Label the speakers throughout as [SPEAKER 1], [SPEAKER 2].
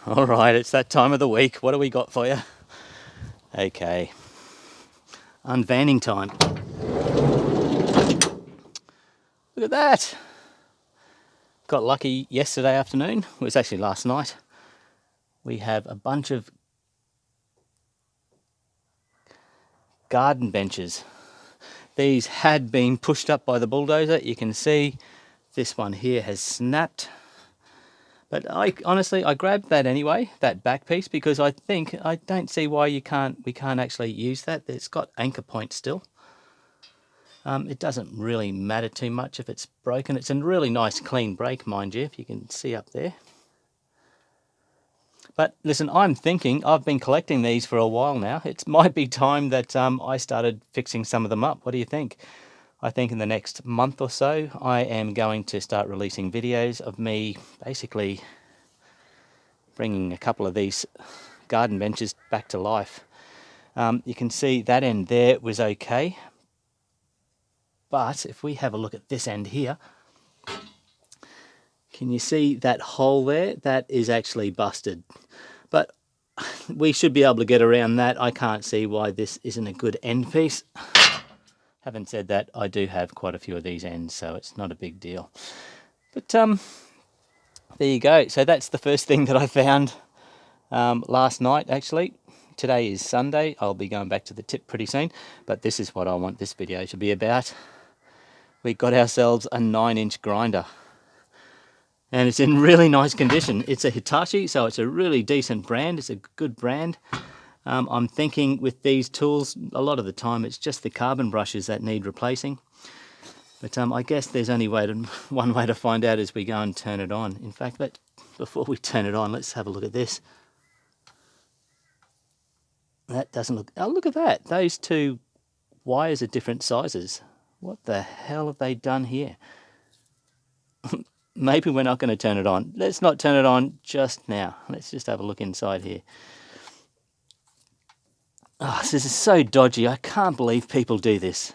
[SPEAKER 1] All right, it's that time of the week. What do we got for you? Okay, unvanning time. Look at that. Got lucky yesterday afternoon. It was actually last night. We have a bunch of garden benches. These had been pushed up by the bulldozer. You can see this one here has snapped. But honestly, I grabbed that anyway, that back piece, because I don't see why we can't actually use that. It's got anchor points still. It doesn't really matter too much if it's broken. It's a really nice clean break, mind you, if you can see up there. But listen, I'm thinking, I've been collecting these for a while now. It might be time that I started fixing some of them up. What do you think? I think in the next month or so, I am going to start releasing videos of me basically bringing a couple of these garden benches back to life. You can see that end there was okay. But if we have a look at this end here, can you see that hole there? That is actually busted. But we should be able to get around that. I can't see why this isn't a good end piece. Having said that, I do have quite a few of these ends, so it's not a big deal. But there you go. So that's the first thing that I found last night, actually. Today is Sunday. I'll be going back to the tip pretty soon, but this is what I want this video to be about. We got ourselves a 9-inch grinder, and it's in really nice condition. It's a Hitachi, so it's a really decent brand. It's a good brand. I'm thinking with these tools, a lot of the time it's just the carbon brushes that need replacing. But I guess there's only one way to find out as we go and turn it on. In fact, before we turn it on, let's have a look at this. That doesn't look... Oh, look at that. Those two wires are different sizes. What the hell have they done here? Maybe we're not going to turn it on. Let's not turn it on just now. Let's just have a look inside here. Oh, this is so dodgy. I can't believe people do this.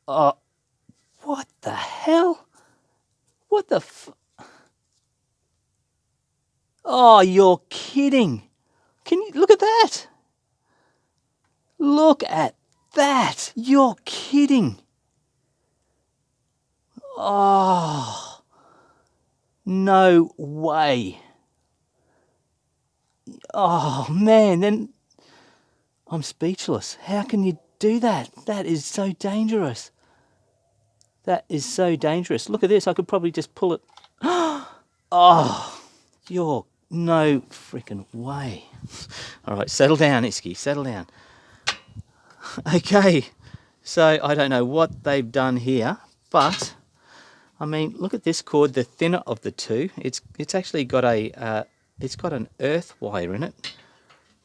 [SPEAKER 1] Oh, what the hell? What the Oh, you're kidding. Can you look at that? Look at that. You're kidding. Oh, no way. Oh, man, then I'm speechless. How can you do that? That is so dangerous. That is so dangerous. Look at this. I could probably just pull it. Oh, you're no freaking way. All right, settle down, Isky. Settle down. Okay, so I don't know what they've done here, but I mean, look at this cord. The thinner of the two. It's actually got it's got an earth wire in it.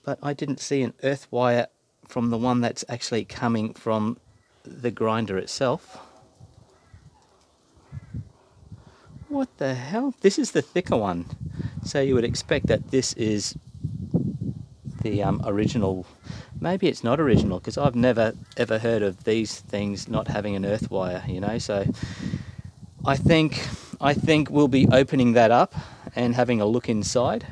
[SPEAKER 1] But I didn't see an earth wire from the one that's actually coming from the grinder itself. What the hell? This is the thicker one. So you would expect that this is the original. Maybe it's not original, because I've never ever heard of these things not having an earth wire, you know. So I think we'll be opening that up and having a look inside.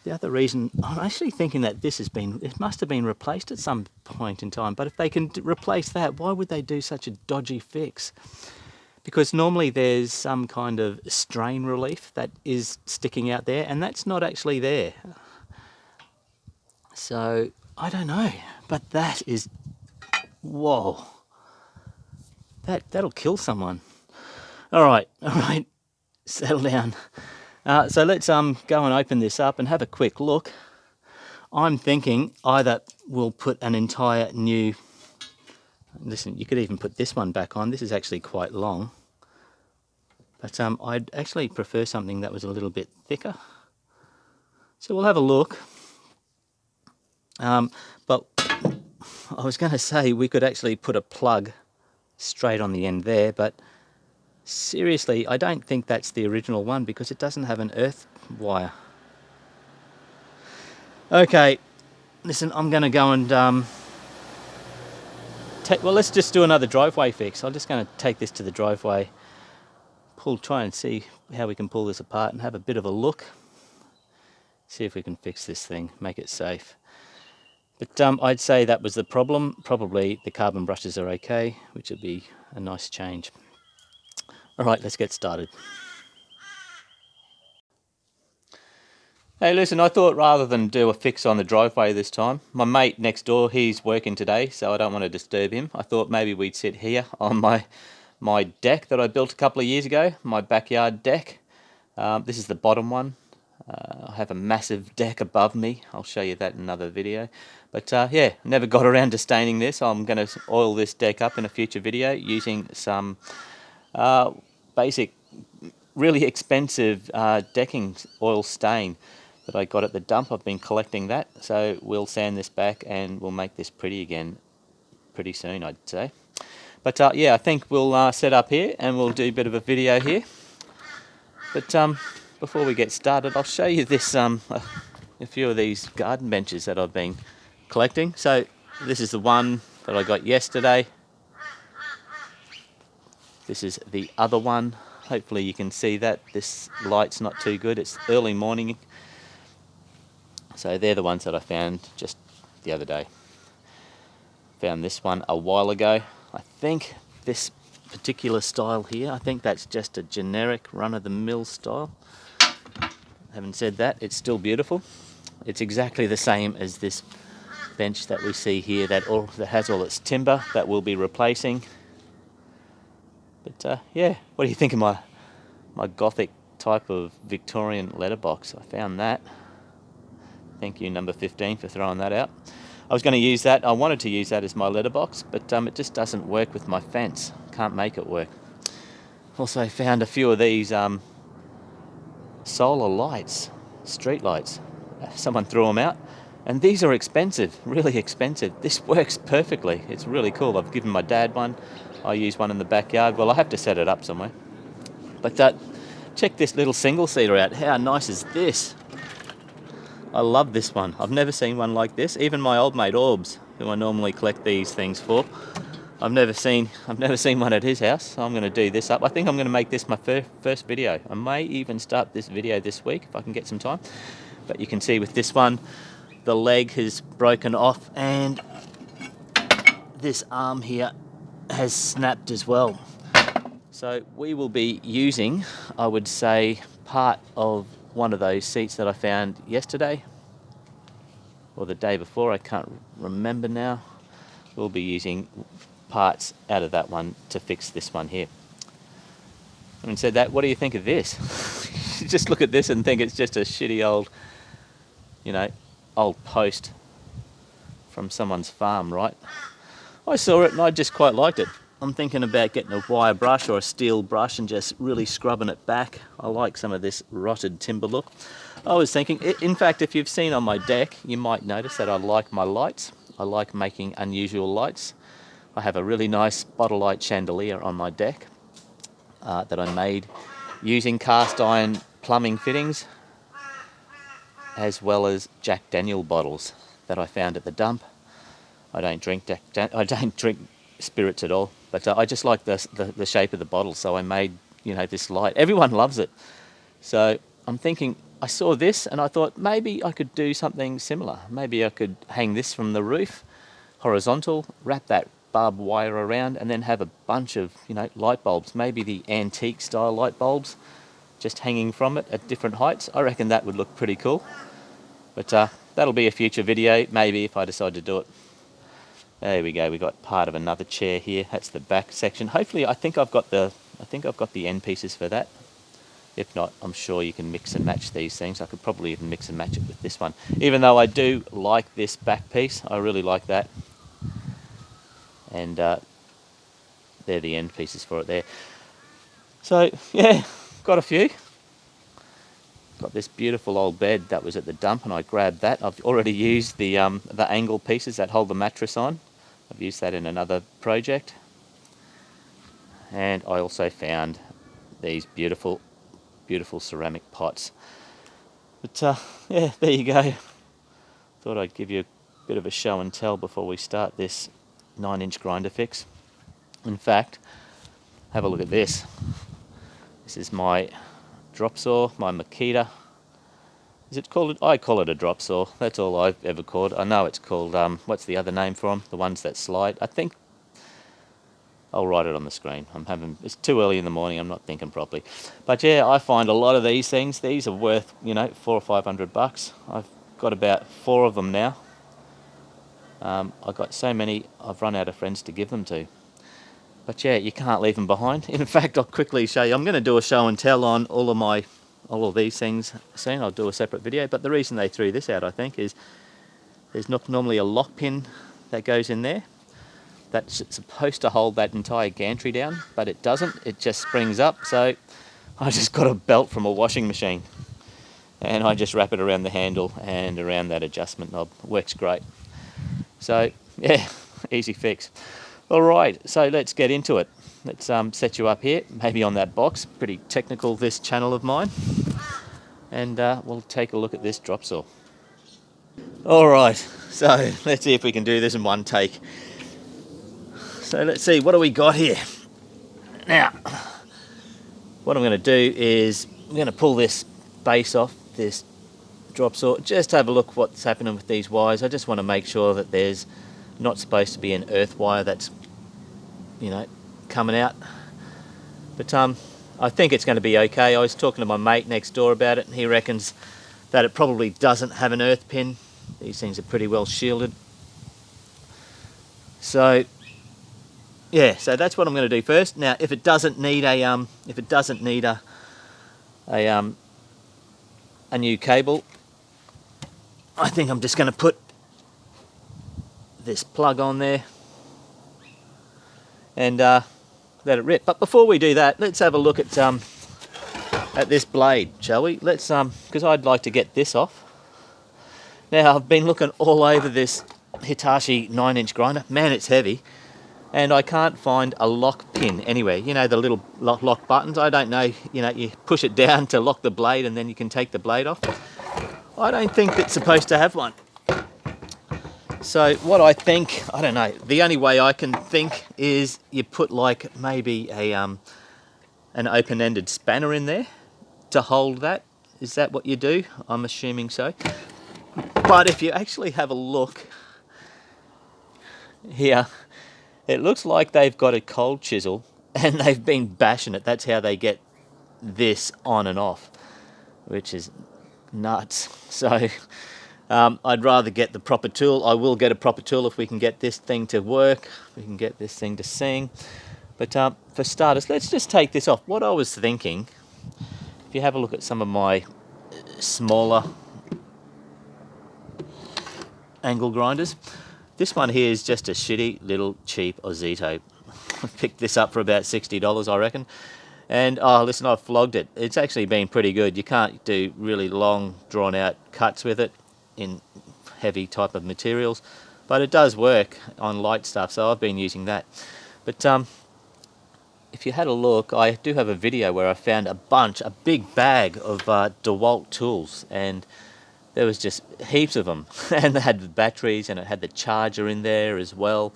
[SPEAKER 1] The other reason, I'm actually thinking that it must have been replaced at some point in time. But if they can replace that, why would they do such a dodgy fix? Because normally there's some kind of strain relief that is sticking out there, and that's not actually there. So, I don't know, but that is, whoa. That'll kill someone. All right, settle down. So let's go and open this up and have a quick look. I'm thinking either we'll put an entire new... Listen, you could even put this one back on. This is actually quite long. But I'd actually prefer something that was a little bit thicker. So we'll have a look. But I was going to say we could actually put a plug straight on the end there, but seriously, I don't think that's the original one because it doesn't have an earth wire. Okay, listen, I'm going to go and well, let's just do another driveway fix. I'm just going to take this to the driveway, try and see how we can pull this apart and have a bit of a look. See if we can fix this thing, make it safe. But I'd say that was the problem. Probably the carbon brushes are okay, which would be a nice change. All right, let's get started. Hey, listen, I thought rather than do a fix on the driveway this time, my mate next door, he's working today, so I don't want to disturb him. I thought maybe we'd sit here on my deck that I built a couple of years ago, my backyard deck. This is the bottom one. I have a massive deck above me. I'll show you that in another video. But yeah, never got around to staining this. I'm going to oil this deck up in a future video using some basic, really expensive decking oil stain that I got at the dump. I've been collecting that, so we'll sand this back and we'll make this pretty again pretty soon, I'd say. But yeah, I think we'll set up here and we'll do a bit of a video here. But before we get started, I'll show you this a few of these garden benches that I've been collecting. So this is the one that I got yesterday. This is the other one. Hopefully you can see that. This light's not too good. It's early morning. So they're the ones that I found just the other day. Found this one a while ago. I think this particular style here, I think that's just a generic run-of-the-mill style. Having said that, it's still beautiful. It's exactly the same as this bench that we see here that has all its timber that we'll be replacing. But yeah, what do you think of my gothic type of Victorian letterbox? I found that. Thank you, number 15, for throwing that out. I was going to use that. I wanted to use that as my letterbox, but it just doesn't work with my fence. Can't make it work. Also found a few of these solar lights, street lights. Someone threw them out, and these are expensive, really expensive. This works perfectly. It's really cool. I've given my dad one. I use one in the backyard. Well, I have to set it up somewhere. But check this little single-seater out. How nice is this? I love this one. I've never seen one like this. Even my old mate Orbs, who I normally collect these things for, I've never seen one at his house. So I'm going to do this up. I think I'm going to make this my first video. I may even start this video this week if I can get some time. But you can see with this one, the leg has broken off and this arm here has snapped as well. So we will be using, I would say, part of one of those seats that I found yesterday or the day before, I can't remember now. We'll be using parts out of that one to fix this one here. Having said that, what do you think of this? Just look at this and think it's just a shitty old, old post from someone's farm, right? I saw it and I just quite liked it. I'm thinking about getting a wire brush or a steel brush and just really scrubbing it back. I like some of this rotted timber look. I was thinking, in fact, if you've seen on my deck, you might notice that I like my lights. I like making unusual lights. I have a really nice bottle light chandelier on my deck that I made using cast iron plumbing fittings, as well as Jack Daniel bottles that I found at the dump. I don't drink spirits at all, but I just like the shape of the bottle, so I made this light. Everyone loves it, so I'm thinking, I saw this and I thought maybe I could do something similar. Maybe I could hang this from the roof horizontal, wrap that barbed wire around, and then have a bunch of light bulbs, maybe the antique style light bulbs just hanging from it at different heights. I reckon that would look pretty cool, but that'll be a future video, maybe, if I decide to do it. There we go. We got part of another chair here. That's the back section. Hopefully, I think I've got the end pieces for that. If not, I'm sure you can mix and match these things. I could probably even mix and match it with this one. Even though I do like this back piece, I really like that. And they're the end pieces for it there. So yeah, got a few. Got this beautiful old bed that was at the dump, and I grabbed that. I've already used the angle pieces that hold the mattress on. I've used that in another project. And I also found these beautiful ceramic pots. But yeah, there you go. Thought I'd give you a bit of a show and tell before we start this 9-inch grinder fix. In fact, have a look at this. This is my drop saw, my Makita. Is it called? I call it a drop saw. That's all I've ever called. I know it's called, what's the other name for them? The ones that slide. I think I'll write it on the screen. It's too early in the morning. I'm not thinking properly. But yeah, I find a lot of these things. These are worth, you know, $400 or $500. I've got about 4 of them now. I've got so many. I've run out of friends to give them to. But yeah, you can't leave them behind. In fact, I'll quickly show you. I'm going to do a show and tell on all of these things soon. I'll do a separate video. But the reason they threw this out, I think, is there's not normally a lock pin that goes in there. That's supposed to hold that entire gantry down, but it doesn't. It just springs up. So I just got a belt from a washing machine, and I just wrap it around the handle and around that adjustment knob. Works great. So yeah, easy fix. All right, so let's get into it. Let's set you up here, maybe on that box. Pretty technical, this channel of mine. And we'll take a look at this drop saw. All right, so let's see if we can do this in one take. So let's see, what do we got here? Now, what I'm going to do is I'm going to pull this base off this drop saw. Just have a look what's happening with these wires. I just want to make sure that there's not supposed to be an earth wire that's, you know, coming out. But I think it's going to be okay. I was talking to my mate next door about it, and he reckons that it probably doesn't have an earth pin. These things are pretty well shielded. So yeah, so that's what I'm going to do first. Now, if it doesn't need a new cable, I think I'm just going to put this plug on there and let it rip. But before we do that, let's have a look at this blade, shall we? Let's because I'd like to get this off. Now, I've been looking all over this Hitachi 9-inch grinder. Man, it's heavy. And I can't find a lock pin anywhere. You know, the little lock buttons. I don't know, you know, you push it down to lock the blade and then you can take the blade off. I don't think it's supposed to have one. So what I think, I don't know, the only way I can think is you put like maybe a an open-ended spanner in there to hold that. Is that what you do? I'm assuming so. But if you actually have a look here, it looks like they've got a cold chisel and they've been bashing it. That's how they get this on and off, which is nuts. So I'd rather get the proper tool. I will get a proper tool if we can get this thing to work. We can get this thing to sing. But for starters, let's just take this off. What I was thinking, if you have a look at some of my smaller angle grinders, this one here is just a shitty little cheap Ozito. I picked this up for about $60, I reckon. And oh, listen, I've flogged it. It's actually been pretty good. You can't do really long, drawn out cuts with it in heavy type of materials, but it does work on light stuff, so I've been using that. But if you had a look, I do have a video where I found a big bag of DeWalt tools, and there was just heaps of them. And they had the batteries, and it had the charger in there as well.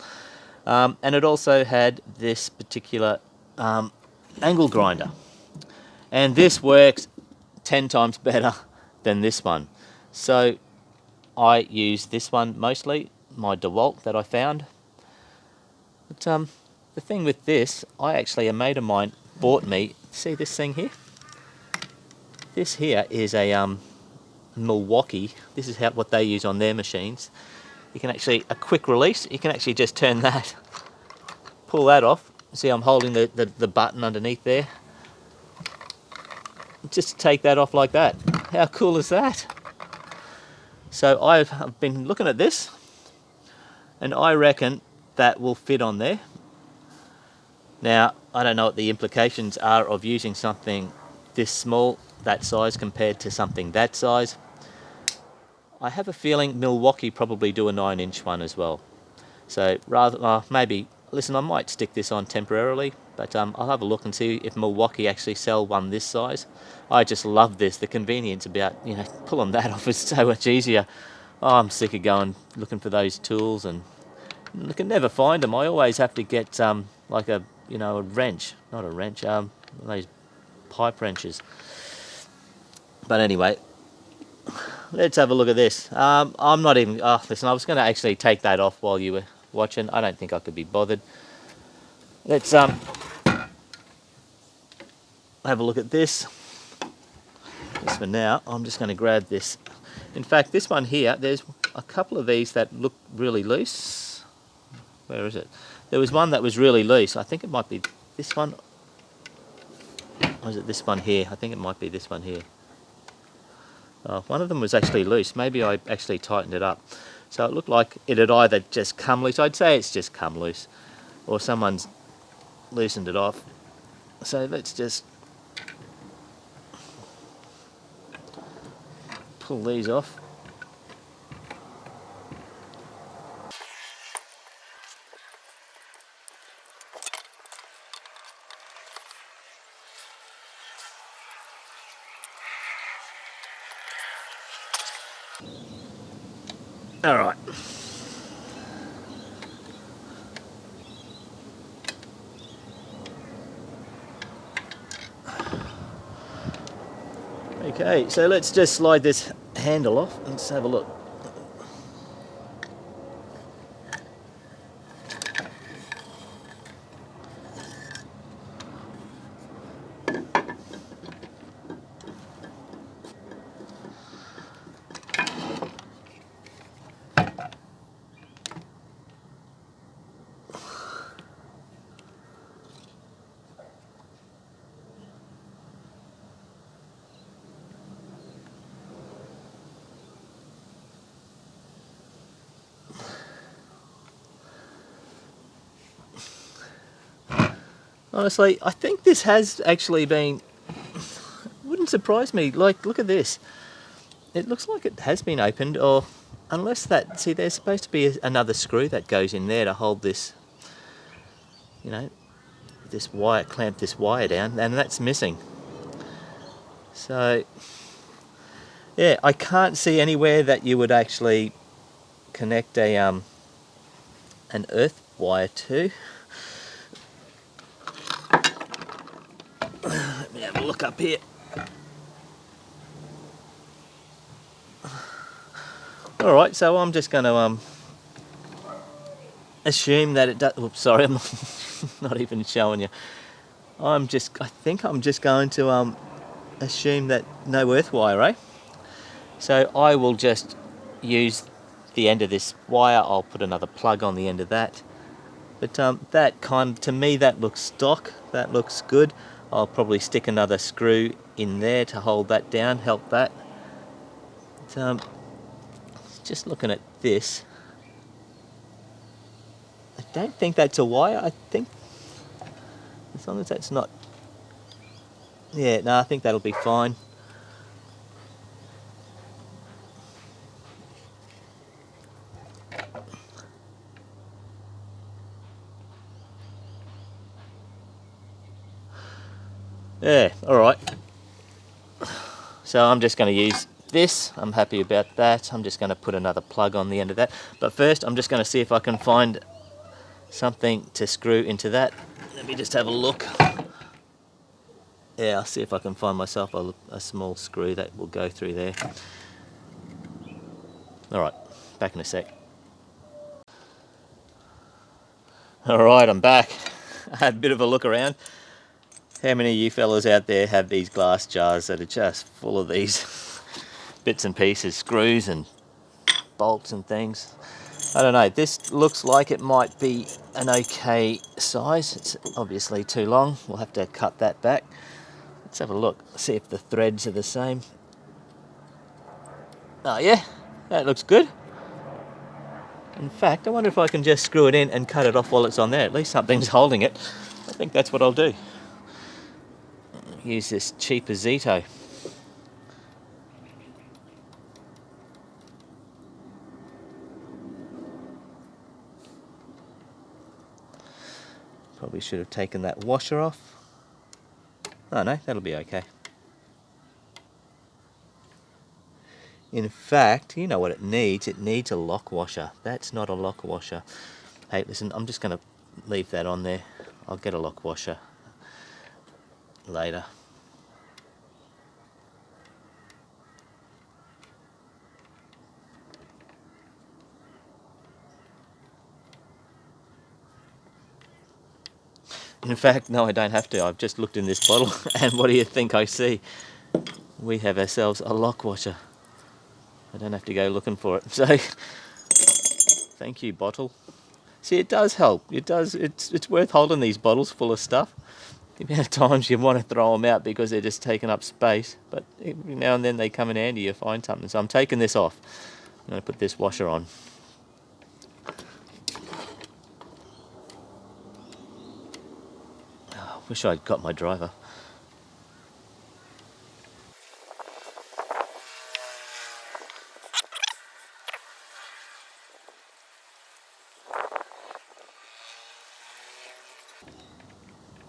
[SPEAKER 1] And it also had this particular angle grinder. And this works 10 times better than this one. So I use this one mostly, my DeWalt that I found. But the thing with this, a mate of mine bought me, see this thing here? This here is a Milwaukee. This is what they use on their machines. You can actually, a quick release, you can actually just turn that, pull that off. See, I'm holding the button underneath there. Just take that off like that. How cool is that? So I've been looking at this, and I reckon that will fit on there. Now, I don't know what the implications are of using something this small, that size, compared to something that size. I have a feeling Milwaukee probably do a 9-inch one as well. So maybe, listen, I might stick this on temporarily, but I'll have a look and see if Milwaukee actually sell one this size. I just love this, the convenience about, you know, pulling that off is so much easier. Oh, I'm sick of looking for those tools, and I can never find them. I always have to get like a wrench, not a wrench, those pipe wrenches. But anyway, let's have a look at this. I'm not even... Oh, listen, I was going to actually take that off while you were watching. I don't think I could be bothered. Let's have a look at this. Just for now, I'm just going to grab this. In fact, this one here, there's a couple of these that look really loose. Where is it? There was one that was really loose. I think it might be this one. Or is it this one here? I think it might be this one here. Oh, one of them was actually loose. Maybe I actually tightened it up. So it looked like it had either just come loose. I'd say it's just come loose. Or someone's loosened it off. So let's just pull these off. All right. Okay, so let's just slide this handle off and let's have a look. Honestly, I think this has actually been... Wouldn't surprise me. Like, look at this. It looks like it has been opened, or unless that... See, there's supposed to be another screw that goes in there to hold this, you know, this wire, clamp this wire down, and that's missing. So, yeah, I can't see anywhere that you would actually connect a an earth wire to. Let me have a look up here. Alright, so I'm just going to assume that it does... Oops, sorry, I'm not even showing you. I think I'm just going to assume that no earth wire, eh? So I will just use the end of this wire. I'll put another plug on the end of that. But that to me, that looks stock. That looks good. I'll probably stick another screw in there to hold that down, help that. But, just looking at this, I don't think that's a wire. I think, as long as that's not... Yeah, no, I think that'll be fine. Yeah, alright. So I'm just going to use this. I'm happy about that. I'm just going to put another plug on the end of that. But first I'm just going to see if I can find something to screw into that. Let me just have a look. Yeah, I'll see if I can find myself a small screw that will go through there. Alright, back in a sec. Alright, I'm back. I had a bit of a look around. How many of you fellas out there have these glass jars that are just full of these bits and pieces, screws and bolts and things? I don't know, this looks like it might be an okay size. It's obviously too long. We'll have to cut that back. Let's have a look, see if the threads are the same. Oh yeah, that looks good. In fact, I wonder if I can just screw it in and cut it off while it's on there. At least something's holding it. I think that's what I'll do. Use this cheaper Zito. Probably should have taken that washer off. Oh no, that'll be okay. In fact, you know what it needs? It needs a lock washer. That's not a lock washer. Hey, listen, I'm just going to leave that on there. I'll get a lock washer later. In fact, no, I don't have to. I've just looked in this bottle, and what do you think I see? We have ourselves a lock washer. I don't have to go looking for it. So, thank you, bottle. See, it does help. It does. It's worth holding these bottles full of stuff. The amount of times you want to throw them out because they're just taking up space, but every now and then they come in handy. You find something. So I'm taking this off. I'm going to put this washer on. Oh, wish I'd got my driver.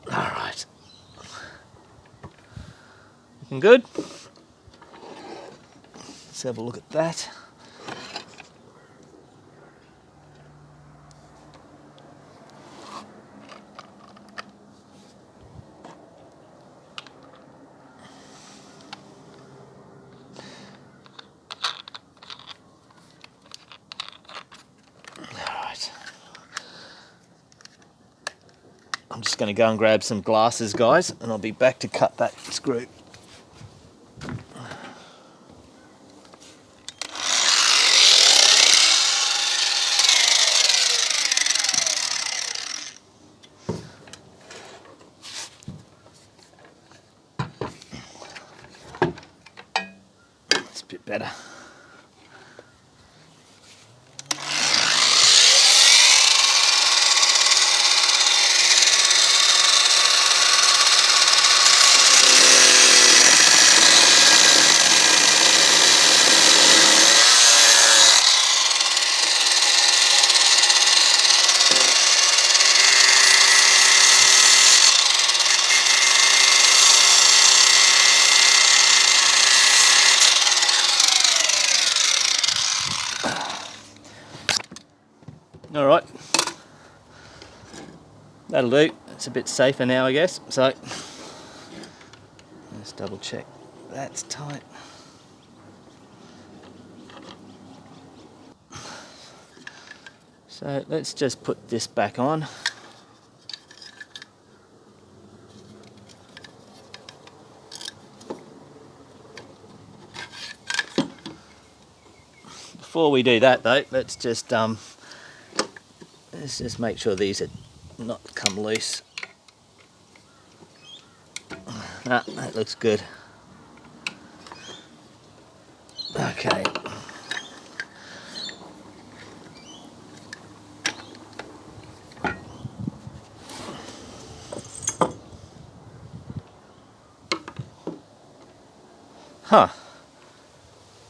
[SPEAKER 1] Alright. Looking good? Let's have a look at that. Alright. I'm just going to go and grab some glasses, guys, and I'll be back to cut that screw. It's a bit better. Alright, that'll do. It's a bit safer now, I guess. So, let's double check that's tight. So let's just put this back on. Before we do that though, let's just make sure these are not come loose. Ah, that looks good. Okay. Huh.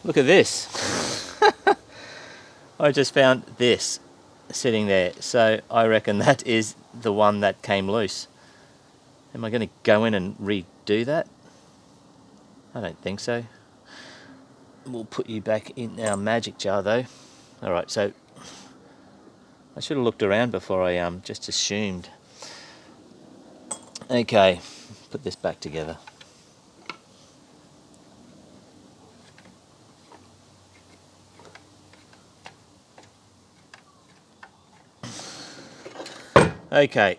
[SPEAKER 1] Look at this. I just found this sitting there, so I reckon that is the one that came loose. Am I going to go in and redo that? I don't think so. We'll put you back in our magic jar though. Alright, so I should have looked around before I just assumed. Okay, put this back together. Okay,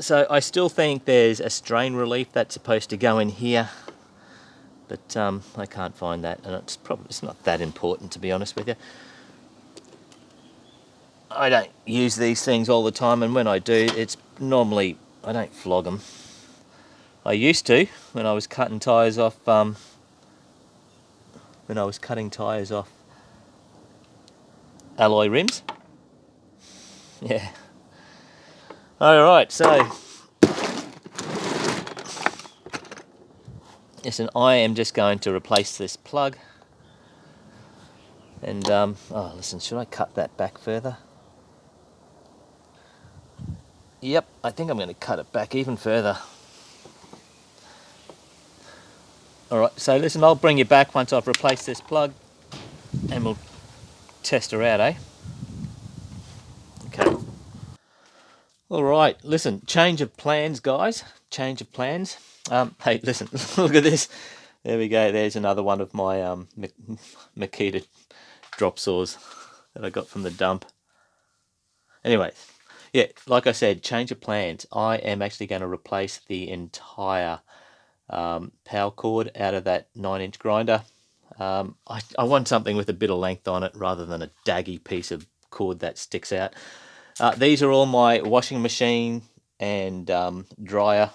[SPEAKER 1] so I still think there's a strain relief that's supposed to go in here, but I can't find that, and it's not that important, to be honest with you. I don't use these things all the time, and when I do, it's normally, I don't flog them. I used to when I was cutting tyres off. Alloy rims. Yeah. Alright, so listen, I am just going to replace this plug. And, oh, listen, should I cut that back further? Yep, I think I'm going to cut it back even further. Alright, so listen, I'll bring you back once I've replaced this plug and we'll test her out, eh? Okay. Alright, listen, change of plans, guys. Change of plans. Hey, listen, look at this. There we go. There's another one of my Makita drop saws that I got from the dump. Anyway, Yeah, like I said, change of plans. I am actually going to replace the entire power cord out of that 9-inch grinder. I want something with a bit of length on it rather than a daggy piece of cord that sticks out. These are all my washing machine and dryer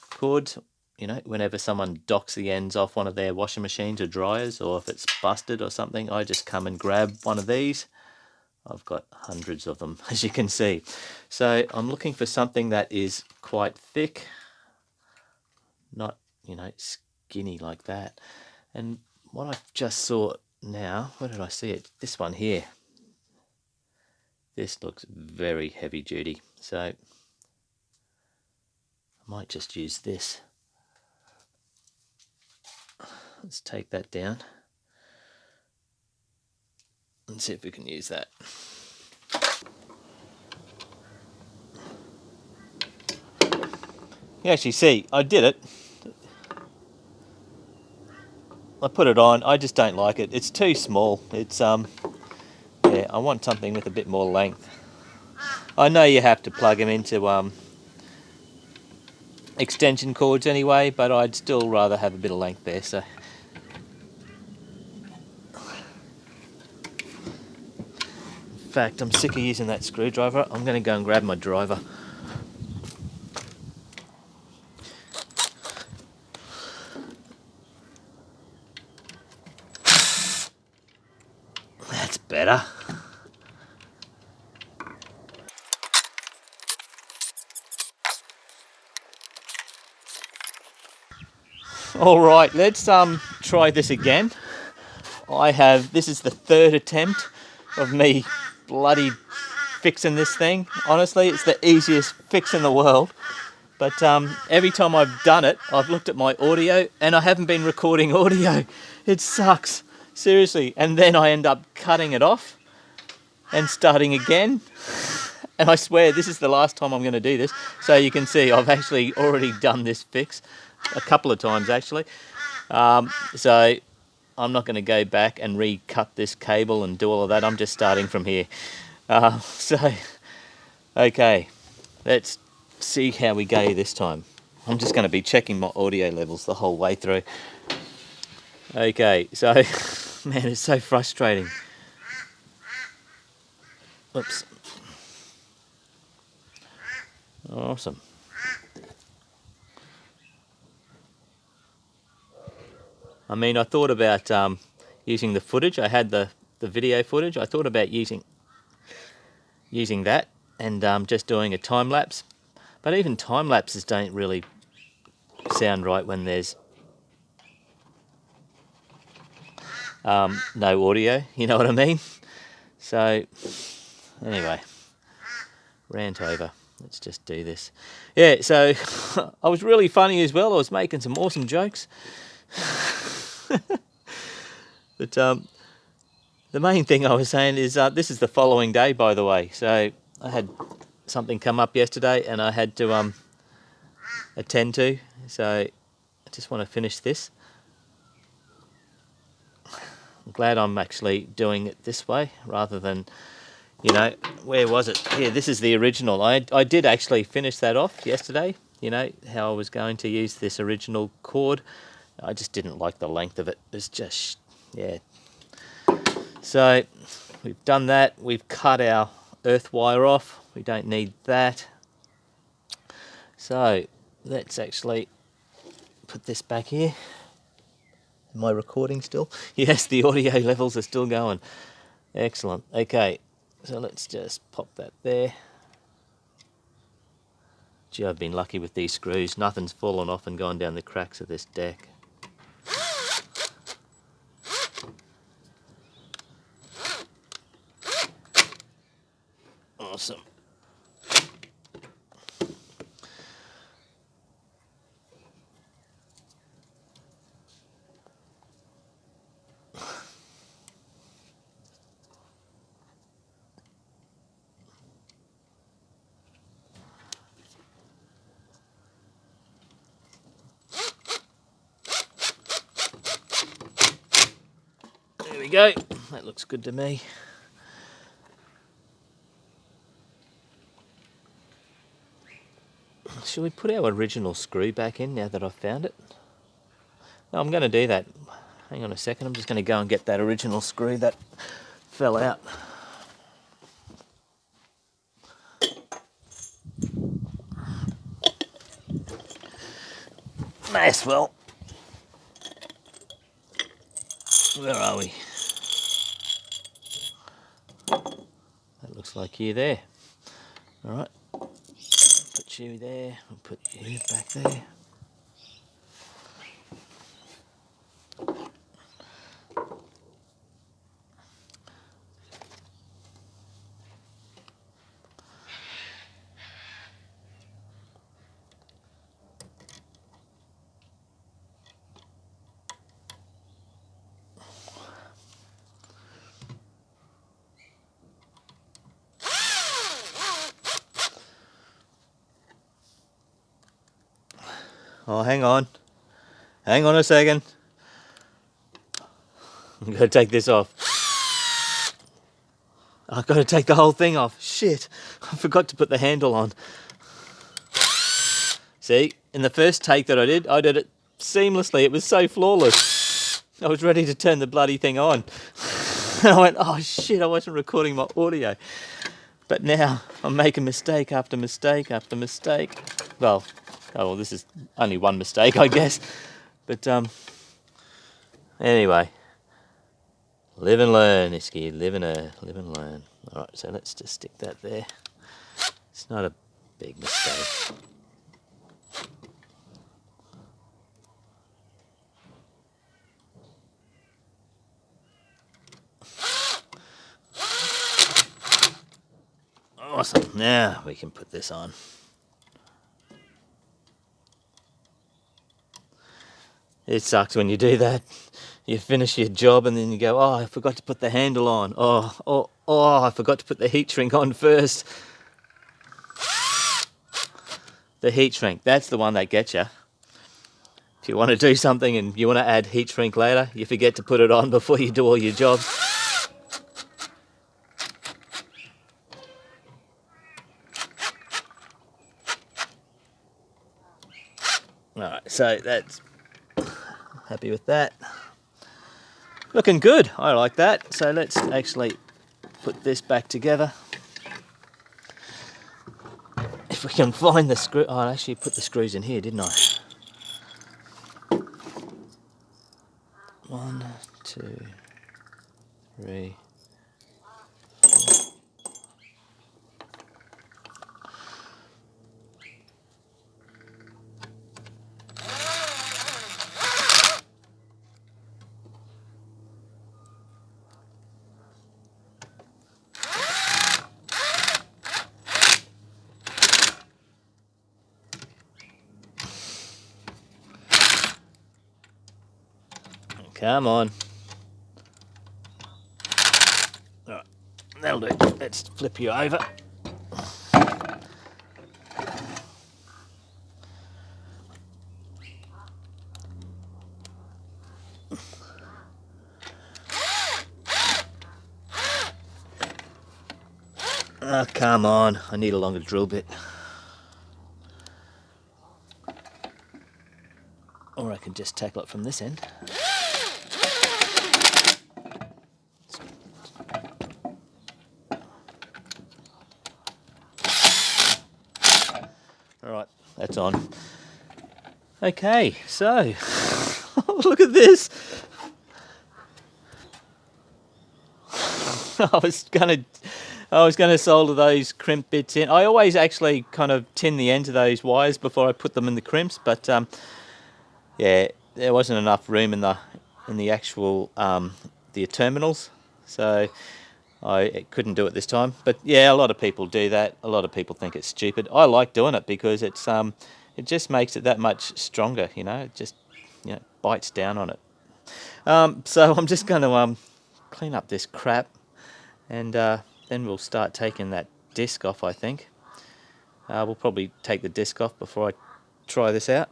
[SPEAKER 1] cords. You know, whenever someone docks the ends off one of their washing machines or dryers, or if it's busted or something, I just come and grab one of these. I've got hundreds of them, as you can see. So I'm looking for something that is quite thick, not, you know, skinny like that. And what I just saw now, where did I see it? This one here. This looks very heavy duty, so I might just use this. Let's take that down and see if we can use that. You actually see, I did it. I put it on, I just don't like it. It's too small. It's, yeah, I want something with a bit more length. I know you have to plug them into extension cords anyway, but I'd still rather have a bit of length there, so. In fact, I'm sick of using that screwdriver. I'm going to go and grab my driver. That's better. All right, let's try this again. This is the third attempt of me bloody fixing this thing. Honestly, it's the easiest fix in the world. But every time I've done it, I've looked at my audio and I haven't been recording audio. It sucks, seriously. And then I end up cutting it off and starting again. And I swear this is the last time I'm going to do this. So you can see I've actually already done this fix a couple of times actually. So I'm not going to go back and recut this cable and do all of that. I'm just starting from here. Okay, let's see how we go this time. I'm just going to be checking my audio levels the whole way through. Okay, so, man, it's so frustrating. Whoops. Awesome. I mean, I thought about using the footage. I had the video footage. I thought about using that and just doing a time lapse. But even time lapses don't really sound right when there's no audio. You know what I mean? So anyway, rant over. Let's just do this. Yeah. So I was really funny as well. I was making some awesome jokes. But the main thing I was saying is this is the following day, by the way. So I had something come up yesterday and I had to attend to. So I just want to finish this. I'm glad I'm actually doing it this way rather than, you know, where was it? Here, this is the original. I did actually finish that off yesterday, you know, how I was going to use this original cord. I just didn't like the length of it. It's just, yeah. So we've done that. We've cut our earth wire off. We don't need that. So let's actually put this back here. Am I recording still? Yes, the audio levels are still going. Excellent. Okay, so let's just pop that there. Gee, I've been lucky with these screws. Nothing's fallen off and gone down the cracks of this deck. Awesome. There we go. That looks good to me. Should we put our original screw back in now that I've found it? No, I'm going to do that. Hang on a second, I'm just going to go and get that original screw that fell out. May as well. Where are we? That looks like you there. Alright, put you there, we'll put you back there. Oh, hang on. Hang on a second. I'm going to take this off. I've got to take the whole thing off. Shit. I forgot to put the handle on. See, in the first take that I did it seamlessly. It was so flawless. I was ready to turn the bloody thing on. And I went, oh shit, I wasn't recording my audio. But now I'm making mistake after mistake after mistake. Well, this is only one mistake, I guess. But anyway, live and learn, Isky. Live and learn. All right, so let's just stick that there. It's not a big mistake. Awesome. Now we can put this on. It sucks when you do that. You finish your job and then you go, oh, I forgot to put the handle on. Oh, I forgot to put the heat shrink on first. The heat shrink, that's the one that gets you. If you want to do something and you want to add heat shrink later, you forget to put it on before you do all your jobs. Alright, so that's happy with that. Looking good, I like that. So let's actually put this back together. If we can find the screw, oh, I actually put the screws in here, didn't I? 1, 2, 3. Come on. Alright, that'll do. Let's flip you over. Oh, come on. I need a longer drill bit. Or I can just tackle it from this end. Alright, that's on. Okay, so look at this. I was gonna solder those crimp bits in. I always actually kind of tin the ends of those wires before I put them in the crimps, but yeah, there wasn't enough room in the actual the terminals, so I couldn't do it this time. But yeah, a lot of people do that. A lot of people think it's stupid. I like doing it because it's it just makes it that much stronger. You know, it just bites down on it. So I'm just going to clean up this crap, and then we'll start taking that disc off. I think we'll probably take the disc off before I try this out.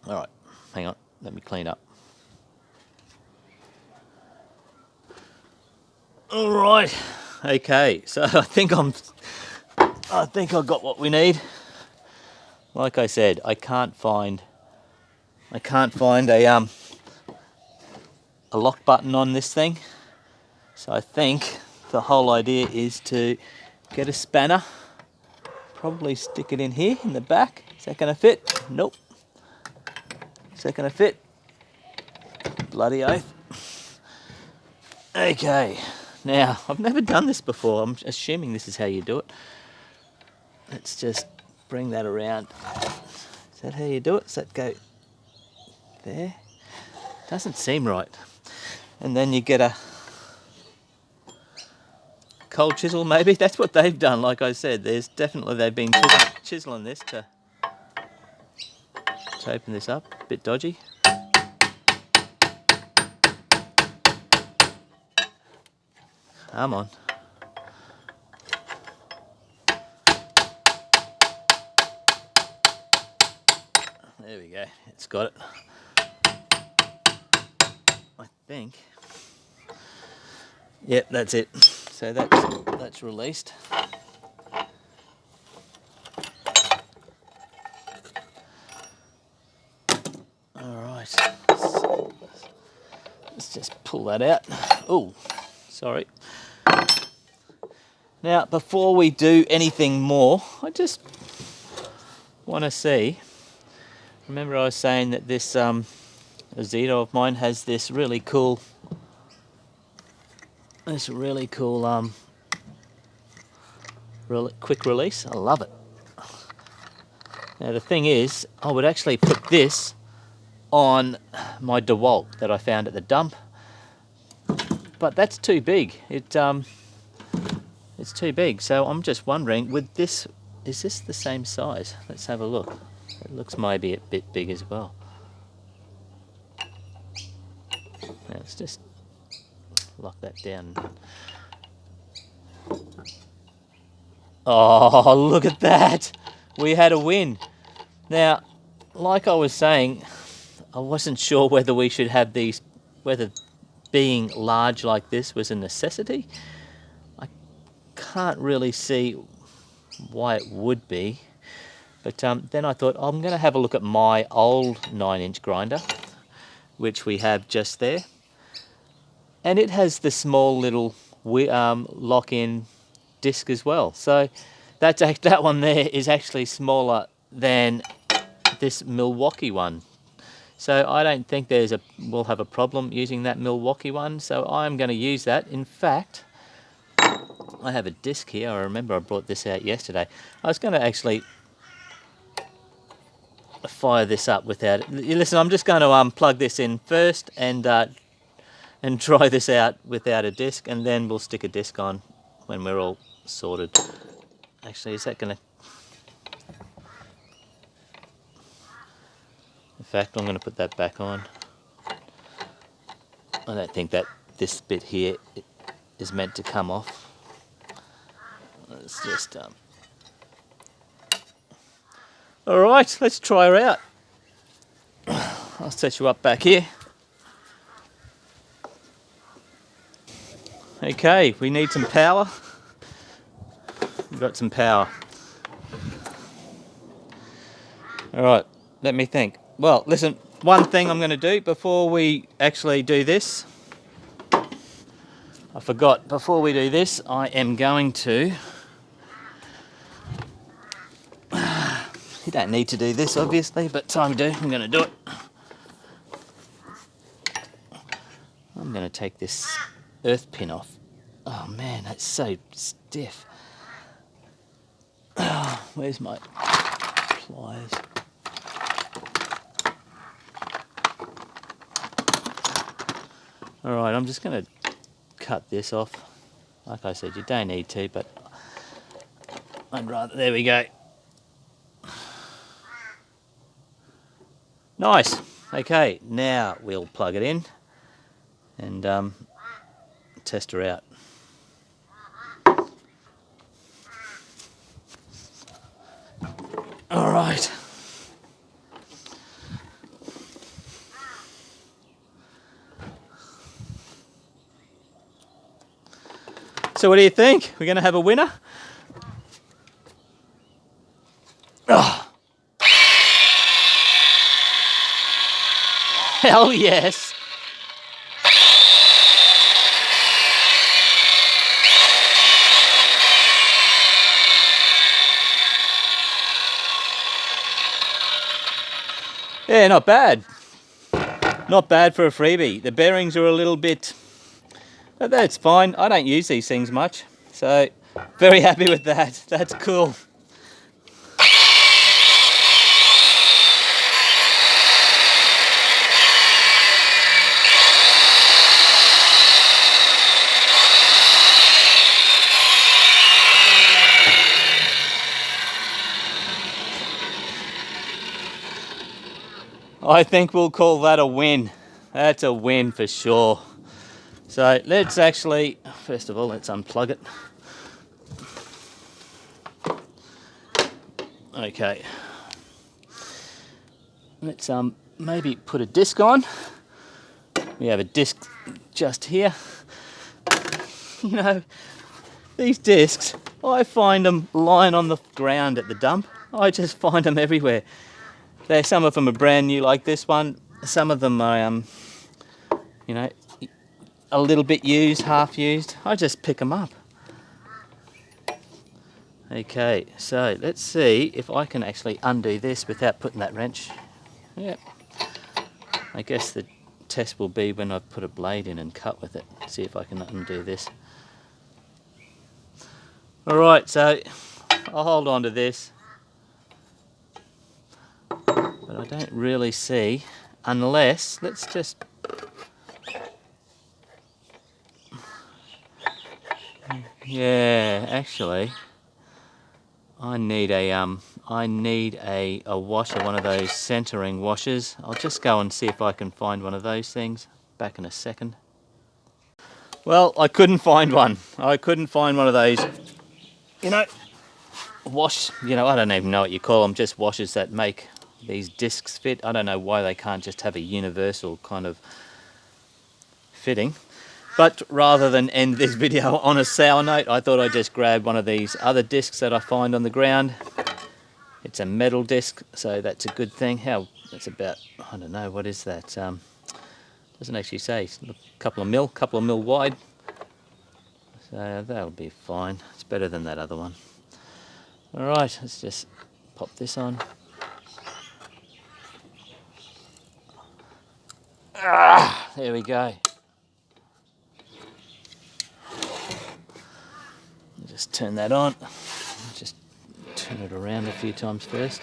[SPEAKER 1] All right, hang on. Let me clean up. All right, okay, so I think I've got what we need. like I said, I can't find a lock button on this thing. So I think the whole idea is to get a spanner, probably stick it in here in the back. Is that going to fit? Nope. Is that going to fit? Bloody oath. Okay, now I've never done this before. I'm assuming this is how you do it. Let's just bring that around. Is that how you do it? Does that go there? Doesn't seem right. And then you get a cold chisel maybe. That's what they've done, like I said. There's definitely, they've been chiseling this to open this up. A bit dodgy. Come on. There we go, it's got it. I think. Yep, that's it. So that's released. Alright. So let's just pull that out. Oh, sorry. Now, before we do anything more, I just want to see. Remember I was saying that this Zito of mine has this really cool quick release. I love it. Now the thing is, I would actually put this on my DeWalt that I found at the dump, but that's too big. It's too big. So I'm just wondering, is this the same size? Let's have a look. It looks maybe a bit big as well. Now let's just lock that down. Oh, look at that! We had a win. Now, like I was saying, I wasn't sure whether we should have these, whether being large like this was a necessity. I can't really see why it would be. But then I thought, I'm going to have a look at my old 9-inch grinder, which we have just there. And it has the small little lock-in disc as well. So that one there is actually smaller than this Milwaukee one. So I don't think we'll have a problem using that Milwaukee one. So I'm going to use that. In fact, I have a disc here. I remember I brought this out yesterday. I was going to actually fire this up without it. Listen, I'm just going to plug this in first and try this out without a disc, and then we'll stick a disc on when we're all sorted. Actually, is that going to... In fact, I'm going to put that back on. I don't think that this bit here is meant to come off. Let's just... Alright, let's try her out. I'll set you up back here. Okay, we need some power. We've got some power. Alright, let me think. Well, listen, one thing I'm going to do before we actually do this. I forgot, before we do this, I am going to... You don't need to do this, obviously, but time to do, I'm going to do it. I'm going to take this earth pin off. Oh man, that's so stiff. Oh, where's my pliers? Alright, I'm just going to cut this off. Like I said, you don't need to, but I'd rather... There we go. Nice. Okay, now we'll plug it in and test her out. All right. So what do you think? We're going to have a winner? Oh. hell yes. Yeah, not bad. Not bad for a freebie. The bearings are a little bit, but that's fine. I don't use these things much, so very happy with that. That's cool. I think we'll call that a win. That's a win for sure. So let's actually, first of all, let's unplug it. Okay. Let's maybe put a disc on. We have a disc just here. You know, these discs, I find them lying on the ground at the dump. I just find them everywhere. Some of them are brand new like this one. Some of them are, you know, a little bit used, half used. I just pick them up. Okay, so let's see if I can actually undo this without putting that wrench. Yep. I guess the test will be when I put a blade in and cut with it. See if I can undo this. Alright, so I'll hold on to this. But I don't really see, unless, let's just, yeah, actually, I need a washer, one of those centering washers. I'll just go and see if I can find one of those things. Back in a second. Well, I couldn't find one. I couldn't find one of those, you know, I don't even know what you call them, just washers that make these discs fit. I don't know why they can't just have a universal kind of fitting. But rather than end this video on a sour note, I thought I'd just grab one of these other discs that I find on the ground. It's a metal disc, so that's a good thing. That's about, I don't know, what is that? Doesn't actually say. It's a couple of mil wide. So that'll be fine. It's better than that other one. Alright, let's just pop this on. There we go. Just turn that on. Just turn it around a few times first.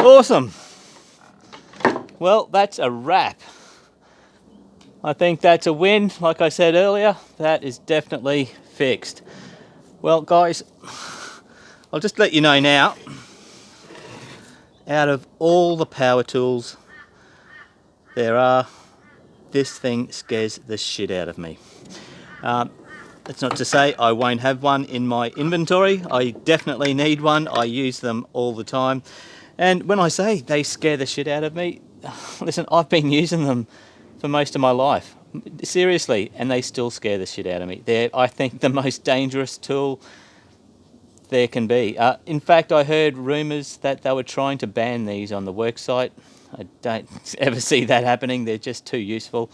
[SPEAKER 1] Awesome. Well, that's a wrap. I think that's a win. Like I said earlier, that is definitely fixed. Well, guys, I'll just let you know now, out of all the power tools there are, this thing scares the shit out of me. That's not to say I won't have one in my inventory. I definitely need one. I use them all the time. And when I say they scare the shit out of me, listen, I've been using them for most of my life. Seriously, and they still scare the shit out of me. They're, I think, the most dangerous tool there can be. In fact, I heard rumours that they were trying to ban these on the work site. I don't ever see that happening. They're just too useful.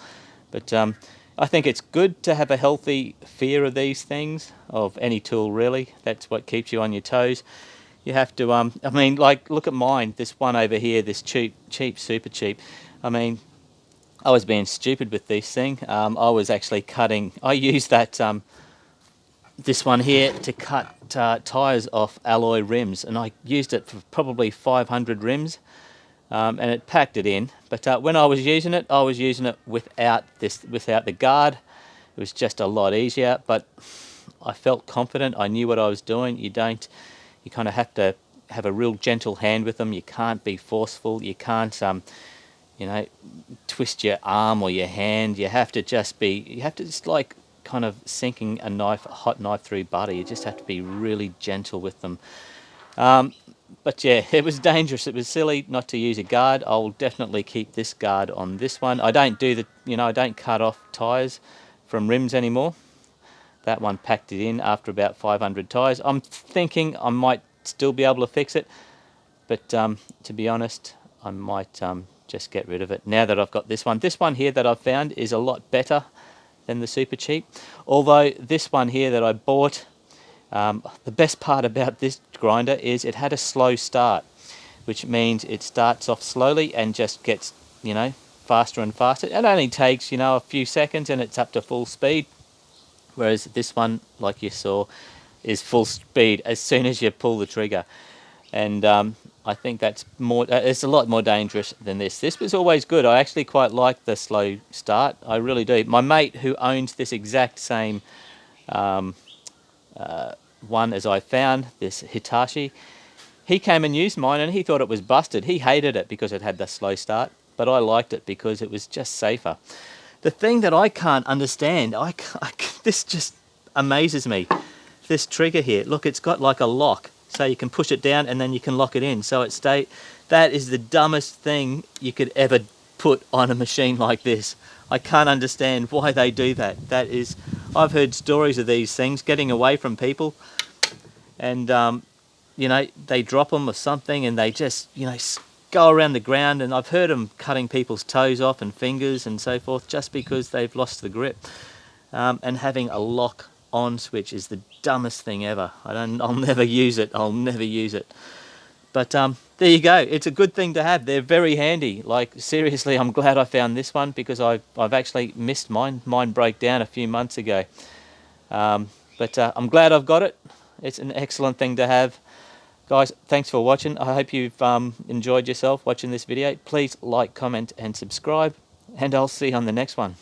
[SPEAKER 1] But I think it's good to have a healthy fear of these things, of any tool really. That's what keeps you on your toes. You have to, I mean, like, look at mine, this one over here, this cheap, super cheap. I mean, I was being stupid with this thing. I was actually cutting, I used that, this one here to cut tyres off alloy rims, and I used it for probably 500 rims. and it packed it in. But when I was using it without the guard. It was just a lot easier, but I felt confident. I knew what I was doing. You kind of have to have a real gentle hand with them. You can't be forceful. You can't, twist your arm or your hand. You have to just like kind of sinking a hot knife through butter. You just have to be really gentle with them. But yeah, it was dangerous. It was silly not to use a guard. I'll definitely keep this guard on this one. I don't I don't cut off tyres from rims anymore. That one packed it in after about 500 tyres. I'm thinking I might still be able to fix it, but to be honest, I might just get rid of it now that I've got this one. This one here that I've found is a lot better than the Super Cheap. Although this one here that I bought, the best part about this grinder is it had a slow start, which means it starts off slowly and just gets, faster and faster. It only takes, a few seconds and it's up to full speed. Whereas this one, like you saw, is full speed as soon as you pull the trigger. And I think that's it's a lot more dangerous than this. This was always good. I actually quite like the slow start. I really do. My mate who owns this exact same one as I found, this Hitachi, he came and used mine and he thought it was busted. He hated it because it had the slow start, but I liked it because it was just safer. The thing that I can't understand, this just amazes me. This trigger here, look, it's got like a lock, so you can push it down and then you can lock it in. So that is the dumbest thing you could ever put on a machine like this. I can't understand why they do that. I've heard stories of these things getting away from people, and they drop them or something, and they just go around the ground, and I've heard them cutting people's toes off and fingers and so forth just because they've lost the grip. And having a lock on switch is the dumbest thing ever. I'll never use it. I'll never use it. But there you go. It's a good thing to have. They're very handy. Like, seriously, I'm glad I found this one because I've actually missed mine. Mine broke down a few months ago. But I'm glad I've got it. It's an excellent thing to have. Guys, thanks for watching. I hope you've enjoyed yourself watching this video. Please like, comment and subscribe, and I'll see you on the next one.